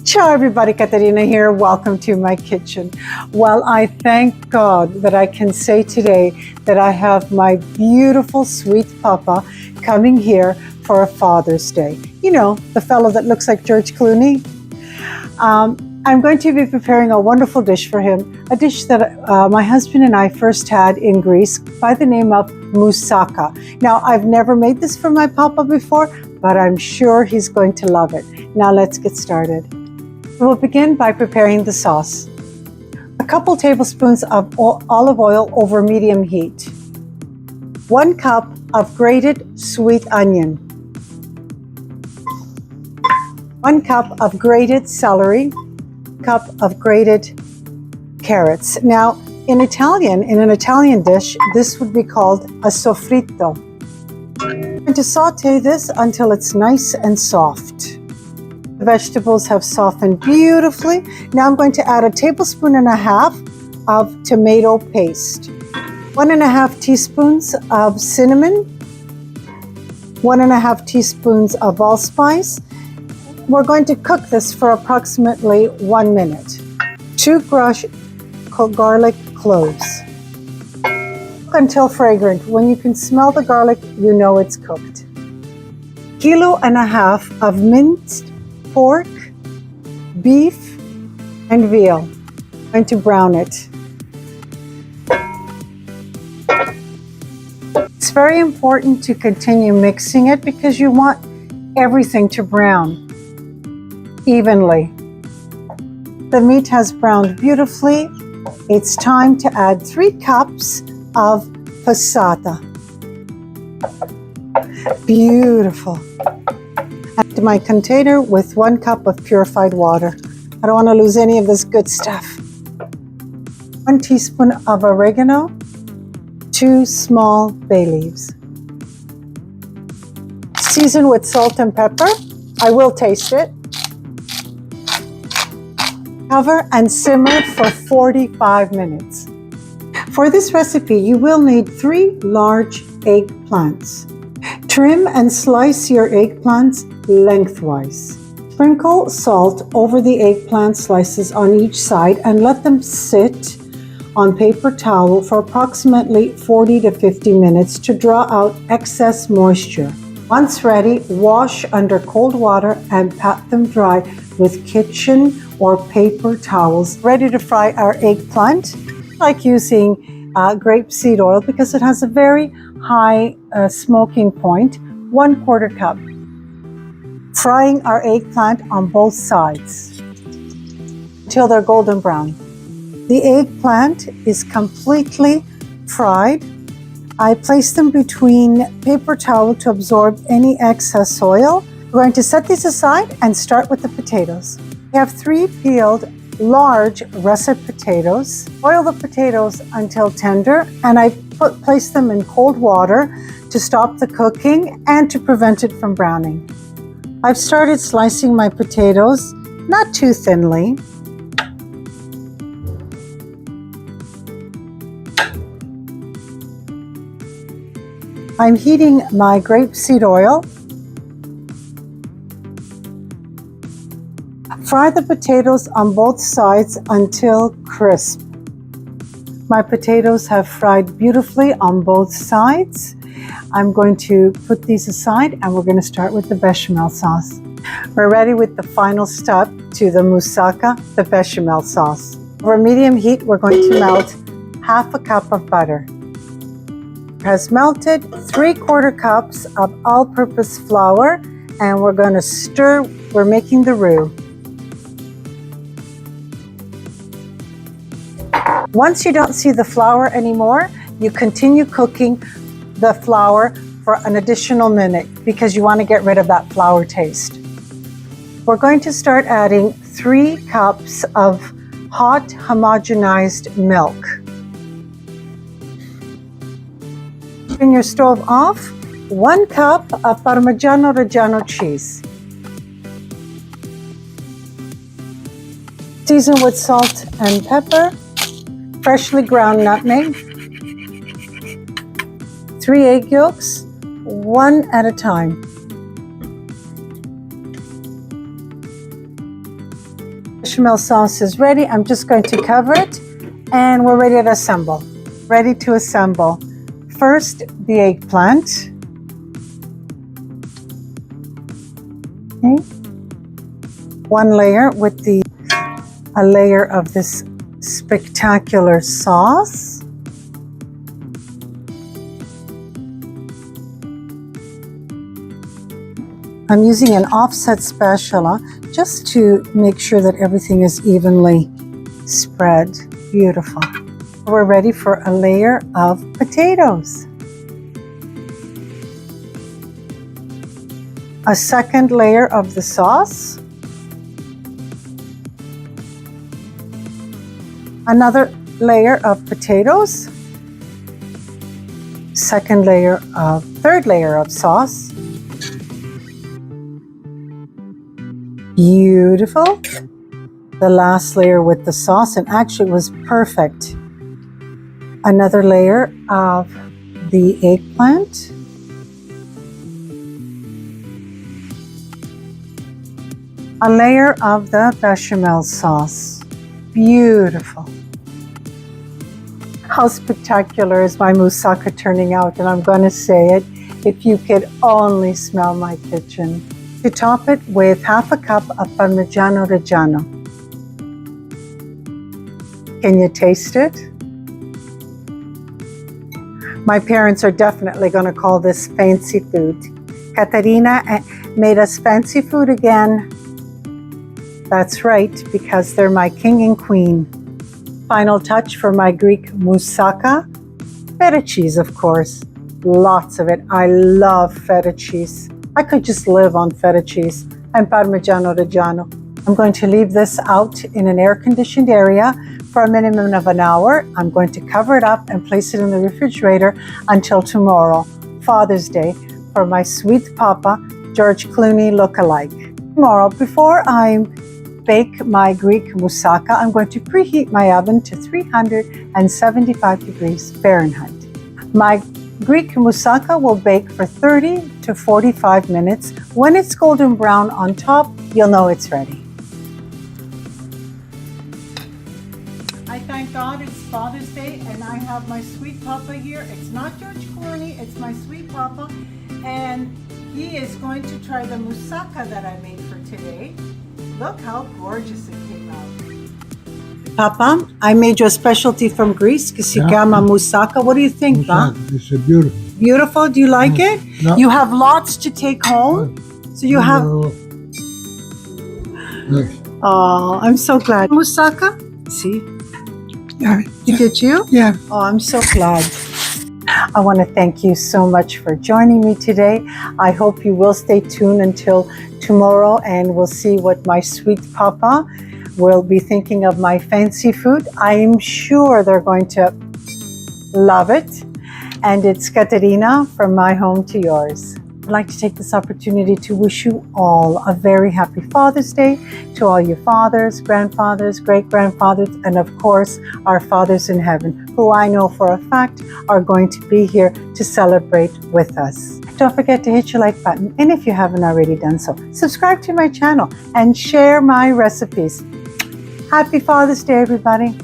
Ciao everybody, Katerina here. Welcome to my kitchen. Well, I thank God that I can say today that I have my beautiful sweet papa coming here for a Father's Day. You know, the fellow that looks like George Clooney. I'm going to be preparing a wonderful dish for him, a dish that my husband and I first had in Greece by the name of Moussaka. Now, I've never made this for my papa before, but I'm sure he's going to love it. Now, let's get started. We'll begin by preparing the sauce. A couple tablespoons of olive oil over medium heat. 1 cup of grated sweet onion. 1 cup of grated celery. Cup of grated carrots. Now, in an Italian dish, this would be called a soffritto. I'm going to saute this until it's nice and soft. The vegetables have softened beautifully. Now I'm going to add 1.5 tablespoons of tomato paste, 1.5 teaspoons of cinnamon, 1.5 teaspoons of allspice. We're going to cook this for approximately 1 minute. 2 crushed garlic cloves. Cook until fragrant. When you can smell the garlic, you know it's cooked. 1.5 kilos of minced pork, beef, and veal. I'm going to brown it. It's very important to continue mixing it because you want everything to brown evenly. The meat has browned beautifully. It's time to add 3 cups of passata. Beautiful. Add my container with 1 cup of purified water. I don't want to lose any of this good stuff. 1 teaspoon of oregano, 2 small bay leaves. Season with salt and pepper. I will taste it. Cover and simmer for 45 minutes. For this recipe, you will need 3 large eggplants. Trim and slice your eggplants lengthwise. Sprinkle salt over the eggplant slices on each side and let them sit on paper towel for approximately 40 to 50 minutes to draw out excess moisture. Once ready, wash under cold water and pat them dry with kitchen or paper towels. Ready to fry our eggplant. I like using grapeseed oil because it has a very high smoking point, 1/4 cup. Frying our eggplant on both sides until they're golden brown. The eggplant is completely fried. I place them between paper towel to absorb any excess oil. We're going to set these aside and start with the potatoes. We have 3 peeled large russet potatoes. Boil the potatoes until tender, and I place them in cold water to stop the cooking and to prevent it from browning. I've started slicing my potatoes, not too thinly. I'm heating my grapeseed oil. Fry the potatoes on both sides until crisp. My potatoes have fried beautifully on both sides. I'm going to put these aside and we're going to start with the bechamel sauce. We're ready with the final step to the moussaka, the bechamel sauce. Over medium heat, we're going to melt 1/2 cup of butter. Has melted 3/4 cups of all-purpose flour, and we're going to stir. We're making the roux. Once you don't see the flour anymore, you continue cooking the flour for an additional minute because you want to get rid of that flour taste. We're going to start adding 3 cups of hot homogenized milk. Turn your stove off. 1 cup of Parmigiano Reggiano cheese. Season with salt and pepper. Freshly ground nutmeg. 3 egg yolks, 1 at a time. bechamel sauce is ready. I'm just going to cover it and we're ready to assemble. Ready to assemble. First, the eggplant. Okay. One layer with a layer of this spectacular sauce. I'm using an offset spatula just to make sure that everything is evenly spread. Beautiful. We're ready for a layer of potatoes. A second layer of the sauce. Another layer of potatoes. Third layer of sauce. Beautiful. The last layer with the sauce, and actually it was perfect. Another layer of the eggplant. A layer of the bechamel sauce. Beautiful. How spectacular is my moussaka turning out? And I'm going to say it, if you could only smell my kitchen. To top it with half a cup of Parmigiano Reggiano. Can you taste it? My parents are definitely going to call this fancy food. Caterina made us fancy food again. That's right, because they're my king and queen. Final touch for my Greek moussaka. Feta cheese, of course. Lots of it. I love feta cheese. I could just live on feta cheese and Parmigiano Reggiano. I'm going to leave this out in an air-conditioned area for a minimum of an hour. I'm going to cover it up and place it in the refrigerator until tomorrow, Father's Day, for my sweet papa, George Clooney look-alike. Tomorrow, before I bake my Greek moussaka, I'm going to preheat my oven to 375 degrees Fahrenheit. My Greek moussaka will bake for 30 to 45 minutes. When it's golden brown on top, you'll know it's ready. I thank God it's Father's Day and I have my sweet papa here. It's not George Clooney, it's my sweet papa, and he is going to try the moussaka that I made for today. Look how gorgeous it came out. Papa, I made you a specialty from Greece, que se llama moussaka. What do you think, Pa? It's beautiful. Beautiful? Do you like it? Yeah. You have lots to take home. So you have... Nice. Oh, I'm so glad. Moussaka? See? Yeah. Did you? Yeah. Oh, I'm so glad. I want to thank you so much for joining me today. I hope you will stay tuned until tomorrow and we'll see what my sweet papa will be thinking of my fancy food. I'm sure they're going to love it. And it's Caterina from my home to yours. I'd like to take this opportunity to wish you all a very happy Father's Day, to all your fathers, grandfathers, great-grandfathers, and of course, our fathers in heaven, who I know for a fact are going to be here to celebrate with us. Don't forget to hit your like button, and if you haven't already done so, subscribe to my channel and share my recipes. Happy Father's Day, everybody.